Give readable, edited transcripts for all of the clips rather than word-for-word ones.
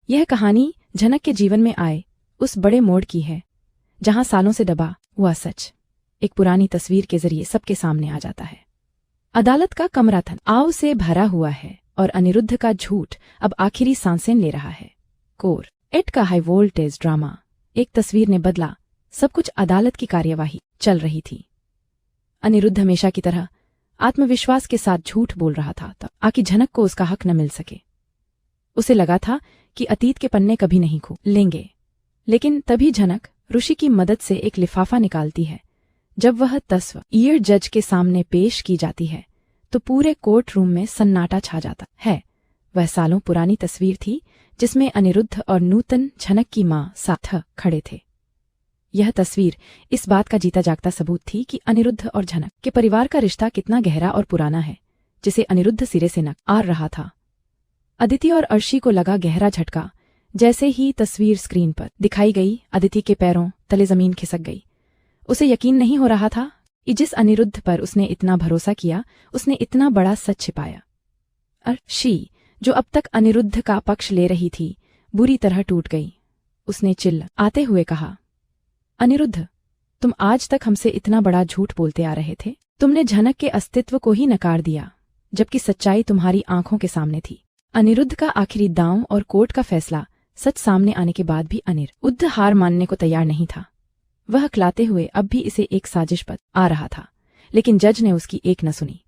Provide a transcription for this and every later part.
यह कहानी झनक के जीवन में आए उस बड़े मोड़ की है जहां सालों से दबा हुआ सच एक पुरानी तस्वीर के जरिए सबके सामने आ जाता है। अदालत का कमरा तनाव से भरा हुआ है और अनिरुद्ध का झूठ अब आखिरी सांसें ले रहा है। कोर एट का हाई वोल्टेज ड्रामा एक तस्वीर ने बदला सब कुछ। अदालत की कार्यवाही चल रही थी। अनिरुद्ध हमेशा की तरह आत्मविश्वास के साथ झूठ बोल रहा था ताकि झनक को उसका हक न मिल सके। उसे लगा था कि अतीत के पन्ने कभी नहीं खो लेंगे, लेकिन तभी झनक ऋषि की मदद से एक लिफाफा निकालती है। जब वह तस्वीर जज के सामने पेश की जाती है तो पूरे कोर्ट रूम में सन्नाटा छा जाता है। वह सालों पुरानी तस्वीर थी जिसमें अनिरुद्ध और नूतन झनक की मां साथ खड़े थे। यह तस्वीर इस बात का जीता जागता सबूत थी कि अनिरुद्ध और झनक के परिवार का रिश्ता कितना गहरा और पुराना है, जिसे अनिरुद्ध सिरे से नकार रहा था। अदिति और अर्शी को लगा गहरा झटका। जैसे ही तस्वीर स्क्रीन पर दिखाई गई, अदिति के पैरों तले जमीन खिसक गई। उसे यकीन नहीं हो रहा था कि जिस अनिरुद्ध पर उसने इतना भरोसा किया, उसने इतना बड़ा सच छिपाया। अर्शी, जो अब तक अनिरुद्ध का पक्ष ले रही थी, बुरी तरह टूट गई। उसने चिल्लाते हुए कहा, अनिरुद्ध, तुम आज तक हमसे इतना बड़ा झूठ बोलते आ रहे थे। तुमने झनक के अस्तित्व को ही नकार दिया, जबकि सच्चाई तुम्हारी आंखों के सामने थी। अनिरुद्ध का आखिरी दांव और कोर्ट का फैसला सच सामने आने के बाद भी अनिरुद्ध हार मानने को तैयार नहीं था। वह क्लाते हुए अब भी इसे एक साजिश पर आ रहा था, लेकिन जज ने उसकी एक न सुनी।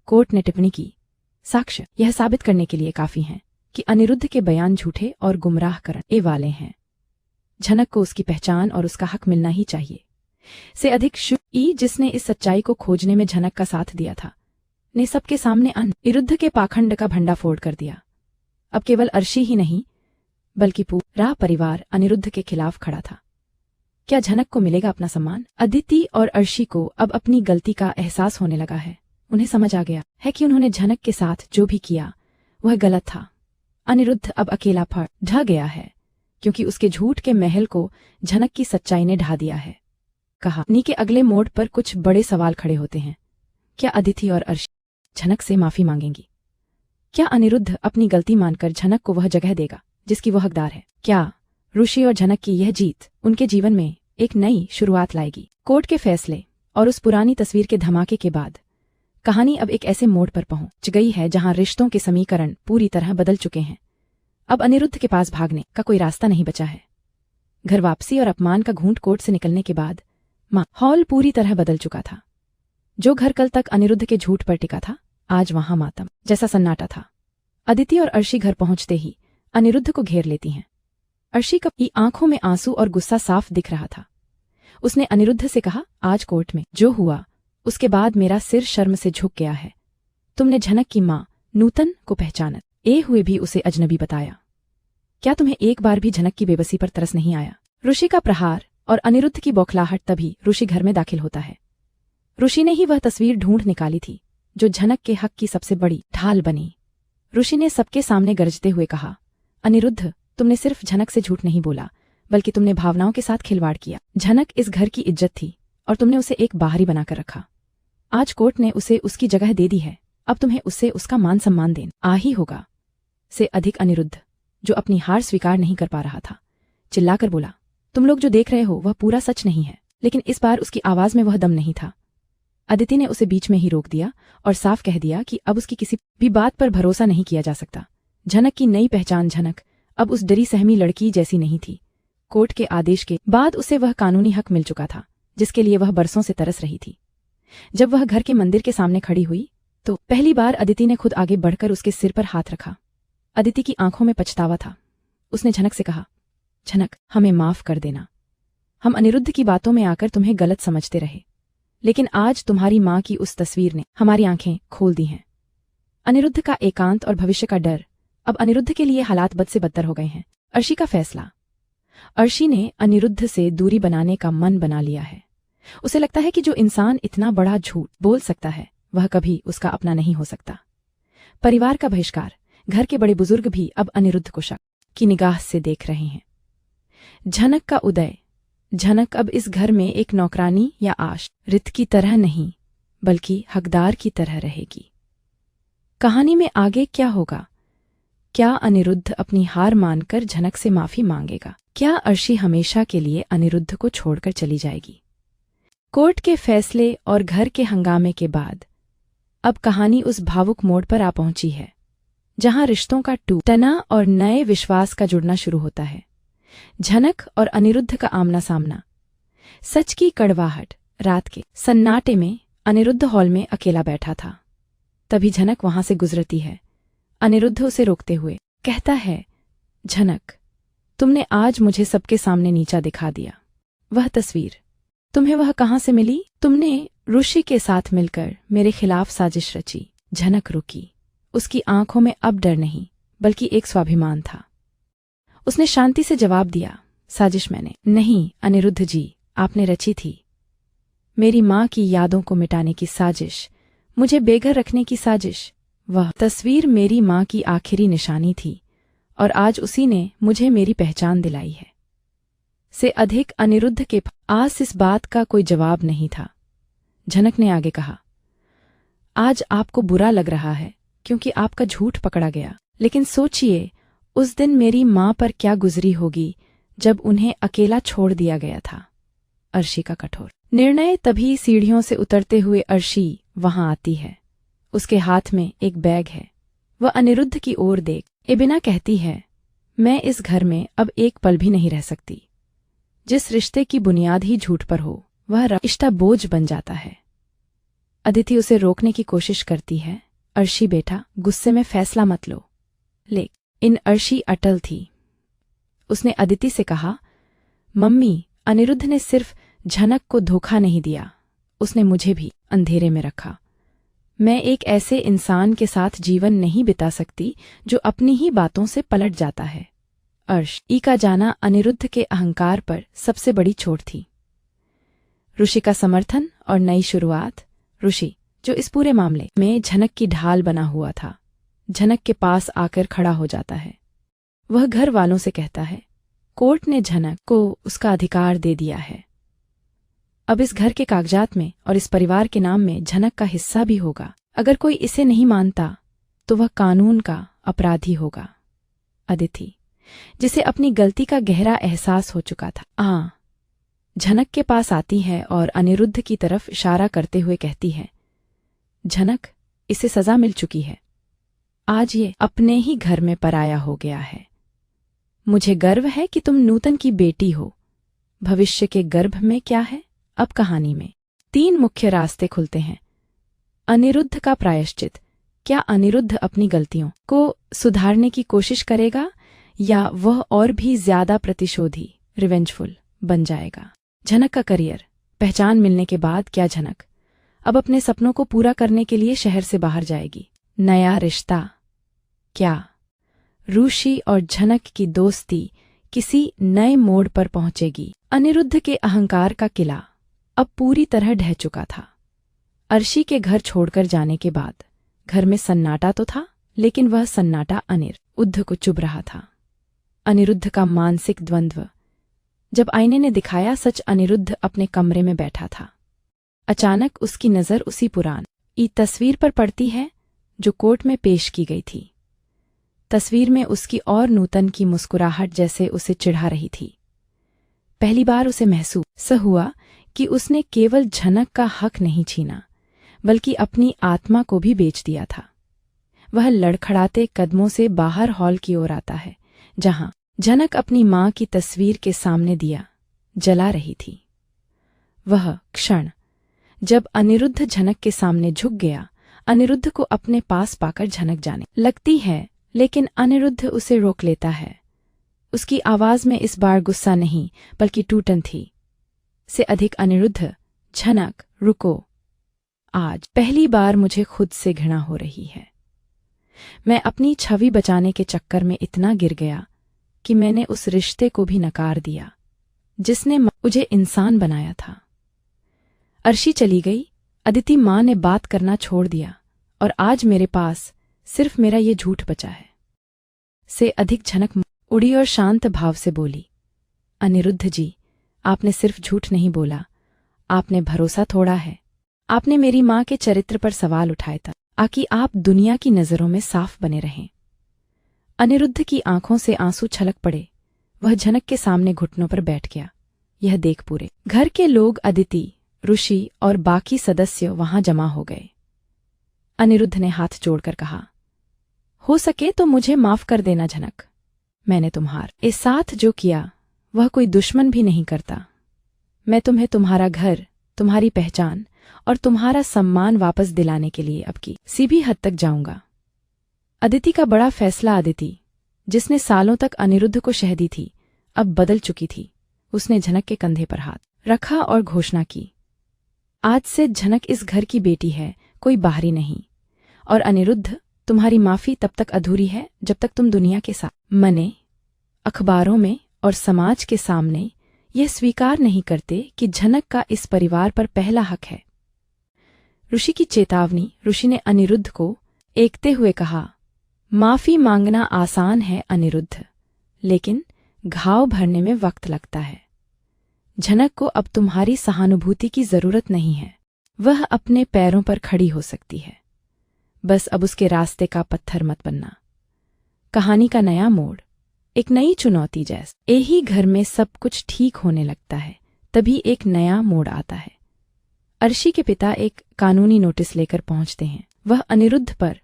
कोर्ट ने टिप्पणी की, साक्ष्य यह साबित करने के लिए काफी हैं कि अनिरुद्ध के बयान झूठे और गुमराह करने वाले हैं। झनक को उसकी पहचान और उसका हक मिलना ही चाहिए। से अधिक शुई, जिसने इस सच्चाई को खोजने में झनक का साथ दिया था, ने सबके सामने अनिरुद्ध के पाखंड का भंडाफोड़ कर दिया। अब केवल अर्शी ही नहीं, बल्कि पूरा परिवार अनिरुद्ध के खिलाफ खड़ा था। क्या झनक को मिलेगा अपना सम्मान? अदिति और अर्शी को अब अपनी गलती का एहसास होने लगा है। उन्हें समझ आ गया है कि उन्होंने झनक के साथ जो भी किया वह गलत था। अनिरुद्ध अब अकेला फट ढह गया है, क्योंकि उसके झूठ के महल को झनक की सच्चाई ने ढा दिया है। कहानी के अगले मोड़ पर कुछ बड़े सवाल खड़े होते हैं। क्या अदिति और अर्शी झनक से माफी मांगेंगी? क्या अनिरुद्ध अपनी गलती मानकर झनक को वह जगह देगा जिसकी वह हकदार है? क्या ऋषि और झनक की यह जीत उनके जीवन में एक नई शुरुआत लाएगी? कोर्ट के फैसले और उस पुरानी तस्वीर के धमाके के बाद कहानी अब एक ऐसे मोड़ पर पहुंच गई है जहां रिश्तों के समीकरण पूरी तरह बदल चुके हैं। अब अनिरुद्ध के पास भागने का कोई रास्ता नहीं बचा है। घर वापसी और अपमान का घूंट कोर्ट से निकलने के बाद माहौल पूरी तरह बदल चुका था। जो घर कल तक अनिरुद्ध के झूठ पर टिका था, आज वहां मातम जैसा सन्नाटा था। अदिति और अर्शी घर पहुंचते ही अनिरुद्ध को घेर लेती हैं। अर्शी की आंखों में आंसू और गुस्सा साफ दिख रहा था। उसने अनिरुद्ध से कहा, आज कोर्ट में जो हुआ उसके बाद मेरा सिर शर्म से झुक गया है। तुमने झनक की मां नूतन को पहचाना हुए भी उसे अजनबी बताया। क्या तुम्हें एक बार भी झनक की बेबसी पर तरस नहीं आया? ऋषि का प्रहार और अनिरुद्ध की बौखलाहट। तभी ऋषि घर में दाखिल होता है। ऋषि ने ही वह तस्वीर ढूंढ निकाली थी जो झनक के हक की सबसे बड़ी ढाल बनी। ऋषि ने सबके सामने गरजते हुए कहा, अनिरुद्ध, तुमने सिर्फ झनक से झूठ नहीं बोला, बल्कि तुमने भावनाओं के साथ खिलवाड़ किया। झनक इस घर की इज्जत थी और तुमने उसे एक बाहरी बनाकर रखा। आज कोर्ट ने उसे उसकी जगह दे दी है, अब तुम्हें उससे उसका मान सम्मान देना ही होगा। से अधिक अनिरुद्ध, जो अपनी हार स्वीकार नहीं कर पा रहा था, चिल्लाकर बोला, तुम लोग जो देख रहे हो वह पूरा सच नहीं है। लेकिन इस बार उसकी आवाज में वह दम नहीं था। अदिति ने उसे बीच में ही रोक दिया और साफ कह दिया कि अब उसकी किसी भी बात पर भरोसा नहीं किया जा सकता। झनक की नई पहचान झनक अब उस डरी सहमी लड़की जैसी नहीं थी। कोर्ट के आदेश के बाद उसे वह कानूनी हक मिल चुका था जिसके लिए वह बरसों से तरस रही थी। जब वह घर के मंदिर के सामने खड़ी हुई तो पहली बार अदिति ने खुद आगे बढ़कर उसके सिर पर हाथ रखा। अदिति की आंखों में पछतावा था। उसने झनक से कहा, झनक, हमें माफ कर देना। हम अनिरुद्ध की बातों में आकर तुम्हें गलत समझते रहे, लेकिन आज तुम्हारी मां की उस तस्वीर ने हमारी आंखें खोल दी हैं। अनिरुद्ध का एकांत और भविष्य का डर, अब अनिरुद्ध के लिए हालात बद से बदतर हो गए हैं। अर्शी का फैसला। अर्शी ने अनिरुद्ध से दूरी बनाने का मन बना लिया है। उसे लगता है कि जो इंसान इतना बड़ा झूठ बोल सकता है वह कभी उसका अपना नहीं हो सकता। परिवार का बहिष्कार, घर के बड़े बुजुर्ग भी अब अनिरुद्ध को शक की निगाह से देख रहे हैं। झनक का उदय। झनक अब इस घर में एक नौकरानी या आश्रित की तरह नहीं, बल्कि हकदार की तरह रहेगी। कहानी में आगे क्या होगा? क्या अनिरुद्ध अपनी हार मानकर झनक से माफी मांगेगा? क्या अर्शी हमेशा के लिए अनिरुद्ध को छोड़कर चली जाएगी? कोर्ट के फैसले और घर के हंगामे के बाद अब कहानी उस भावुक मोड़ पर आ पहुंची है जहां रिश्तों का टूटना और नए विश्वास का जुड़ना शुरू होता है। झनक और अनिरुद्ध का आमना सामना। सच की कड़वाहट। रात के सन्नाटे में अनिरुद्ध हॉल में अकेला बैठा था। तभी झनक वहां से गुजरती है। अनिरुद्ध उसे रोकते हुए कहता है, झनक, तुमने आज मुझे सबके सामने नीचा दिखा दिया। वह तस्वीर, तुम्हें वह कहाँ से मिली? तुमने ऋषि के साथ मिलकर मेरे खिलाफ साजिश रची। झनक रुकी। उसकी आंखों में अब डर नहीं बल्कि एक स्वाभिमान था। उसने शांति से जवाब दिया, साजिश मैंने नहीं अनिरुद्ध जी, आपने रची थी। मेरी माँ की यादों को मिटाने की साजिश, मुझे बेघर रखने की साजिश। वह तस्वीर मेरी माँ की आखिरी निशानी थी और आज उसी ने मुझे मेरी पहचान दिलाई है। से अधिक अनिरुद्ध के पास इस बात का कोई जवाब नहीं था। झनक ने आगे कहा, आज आपको बुरा लग रहा है क्योंकि आपका झूठ पकड़ा गया, लेकिन सोचिए उस दिन मेरी माँ पर क्या गुजरी होगी जब उन्हें अकेला छोड़ दिया गया था। अर्शी का कठोर निर्णय। तभी सीढ़ियों से उतरते हुए अर्शी वहां आती है। उसके हाथ में एक बैग है। वह अनिरुद्ध की ओर देख बिना कहती है, मैं इस घर में अब एक पल भी नहीं रह सकती। जिस रिश्ते की बुनियाद ही झूठ पर हो वह रिश्ता बोझ बन जाता है। अदिति उसे रोकने की कोशिश करती है। अर्शी बेटा, गुस्से में फैसला मत लो। लेकिन अर्शी अटल थी। उसने अदिति से कहा, मम्मी, अनिरुद्ध ने सिर्फ झनक को धोखा नहीं दिया, उसने मुझे भी अंधेरे में रखा। मैं एक ऐसे इंसान के साथ जीवन नहीं बिता सकती जो अपनी ही बातों से पलट जाता है। अर्शी का जाना अनिरुद्ध के अहंकार पर सबसे बड़ी चोट थी। ऋषि का समर्थन और नई शुरुआत। ऋषि, जो इस पूरे मामले में झनक की ढाल बना हुआ था, झनक के पास आकर खड़ा हो जाता है। वह घर वालों से कहता है, कोर्ट ने झनक को उसका अधिकार दे दिया है। अब इस घर के कागजात में और इस परिवार के नाम में झनक का हिस्सा भी होगा। अगर कोई इसे नहीं मानता तो वह कानून का अपराधी होगा। अदिति, जिसे अपनी गलती का गहरा एहसास हो चुका था, झनक के पास आती है और अनिरुद्ध की तरफ इशारा करते हुए कहती है, झनक, इसे सजा मिल चुकी है। आज ये अपने ही घर में पराया हो गया है। मुझे गर्व है कि तुम नूतन की बेटी हो। भविष्य के गर्भ में क्या है? अब कहानी में 3 मुख्य रास्ते खुलते हैं। अनिरुद्ध का प्रायश्चित। क्या अनिरुद्ध अपनी गलतियों को सुधारने की कोशिश करेगा या वह और भी ज्यादा प्रतिशोधी रिवेंजफुल बन जाएगा? झनक का करियर। पहचान मिलने के बाद क्या झनक अब अपने सपनों को पूरा करने के लिए शहर से बाहर जाएगी? नया रिश्ता। क्या ऋषि और झनक की दोस्ती किसी नए मोड़ पर पहुंचेगी? अनिरुद्ध के अहंकार का किला अब पूरी तरह ढह चुका था। अर्शी के घर छोड़कर जाने के बाद घर में सन्नाटा तो था, लेकिन वह सन्नाटा अनिरुद्ध को चुभ रहा था। अनिरुद्ध का मानसिक द्वंद्व। जब आईने ने दिखाया सच, अनिरुद्ध अपने कमरे में बैठा था। अचानक उसकी नज़र उसी पुरानी तस्वीर पर पड़ती है जो कोर्ट में पेश की गई थी। तस्वीर में उसकी और नूतन की मुस्कुराहट जैसे उसे चिढ़ा रही थी। पहली बार उसे महसूस हुआ कि उसने केवल झनक का हक नहीं छीना, बल्कि अपनी आत्मा को भी बेच दिया था। वह लड़खड़ाते कदमों से बाहर हॉल की ओर आता है, जहां झनक अपनी मां की तस्वीर के सामने दिया जला रही थी। वह क्षण जब अनिरुद्ध झनक के सामने झुक गया, अनिरुद्ध को अपने पास पाकर झनक जाने लगती है, लेकिन अनिरुद्ध उसे रोक लेता है। उसकी आवाज में इस बार गुस्सा नहीं बल्कि टूटन थी। से अधिक अनिरुद्ध, झनक, रुको। आज पहली बार मुझे खुद से घृणा हो रही है। मैं अपनी छवि बचाने के चक्कर में इतना गिर गया कि मैंने उस रिश्ते को भी नकार दिया जिसने मुझे इंसान बनाया था। अर्शी चली गई, अदिति माँ ने बात करना छोड़ दिया और आज मेरे पास सिर्फ मेरा ये झूठ बचा है। से अधिक झनक उड़ी और शांत भाव से बोली, अनिरुद्ध जी, आपने सिर्फ झूठ नहीं बोला, आपने भरोसा तोड़ा है। आपने मेरी माँ के चरित्र पर सवाल उठाए था ताकि आप दुनिया की नज़रों में साफ बने रहें। अनिरुद्ध की आंखों से आंसू छलक पड़े। वह झनक के सामने घुटनों पर बैठ गया। यह देख पूरे घर के लोग, अदिति, ऋषि और बाकी सदस्य वहां जमा हो गए। अनिरुद्ध ने हाथ जोड़कर कहा, हो सके तो मुझे माफ कर देना झनक। मैंने तुम्हारे साथ जो किया वह कोई दुश्मन भी नहीं करता। मैं तुम्हें तुम्हारा घर, तुम्हारी पहचान और तुम्हारा सम्मान वापस दिलाने के लिए अब किसी भी हद तक जाऊंगा। अदिति का बड़ा फैसला, अदिति जिसने सालों तक अनिरुद्ध को शह दी थी, अब बदल चुकी थी। उसने झनक के कंधे पर हाथ रखा और घोषणा की, आज से झनक इस घर की बेटी है, कोई बाहरी नहीं। और अनिरुद्ध, तुम्हारी माफी तब तक अधूरी है जब तक तुम दुनिया के सामने, अखबारों में और समाज के सामने यह स्वीकार नहीं करते कि झनक का इस परिवार पर पहला हक है। ऋषि की चेतावनी। ऋषि ने अनिरुद्ध को एकते हुए कहा, माफी मांगना आसान है अनिरुद्ध, लेकिन घाव भरने में वक्त लगता है। झनक को अब तुम्हारी सहानुभूति की जरूरत नहीं है। वह अपने पैरों पर खड़ी हो सकती है। बस अब उसके रास्ते का पत्थर मत बनना। कहानी का नया मोड़, एक नई चुनौती जैसे यही घर में सब कुछ ठीक होने लगता है, तभी एक नया मोड़ आता है। अर्शी के पिता एक कानूनी नोटिस लेकर पहुंचते हैं। वह अनिरुद्ध पर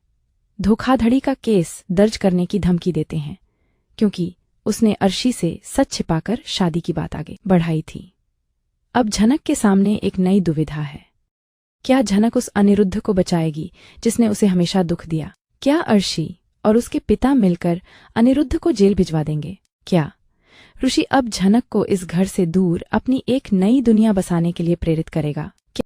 धोखाधड़ी का केस दर्ज करने की धमकी देते हैं, क्योंकि उसने अर्शी से सच छिपाकर शादी की बात आगे बढ़ाई थी। अब झनक के सामने एक नई दुविधा है। क्या झनक उस अनिरुद्ध को बचाएगी जिसने उसे हमेशा दुख दिया? क्या अर्शी और उसके पिता मिलकर अनिरुद्ध को जेल भिजवा देंगे? क्या ऋषि अब झनक को इस घर से दूर अपनी एक नई दुनिया बसाने के लिए प्रेरित करेगा?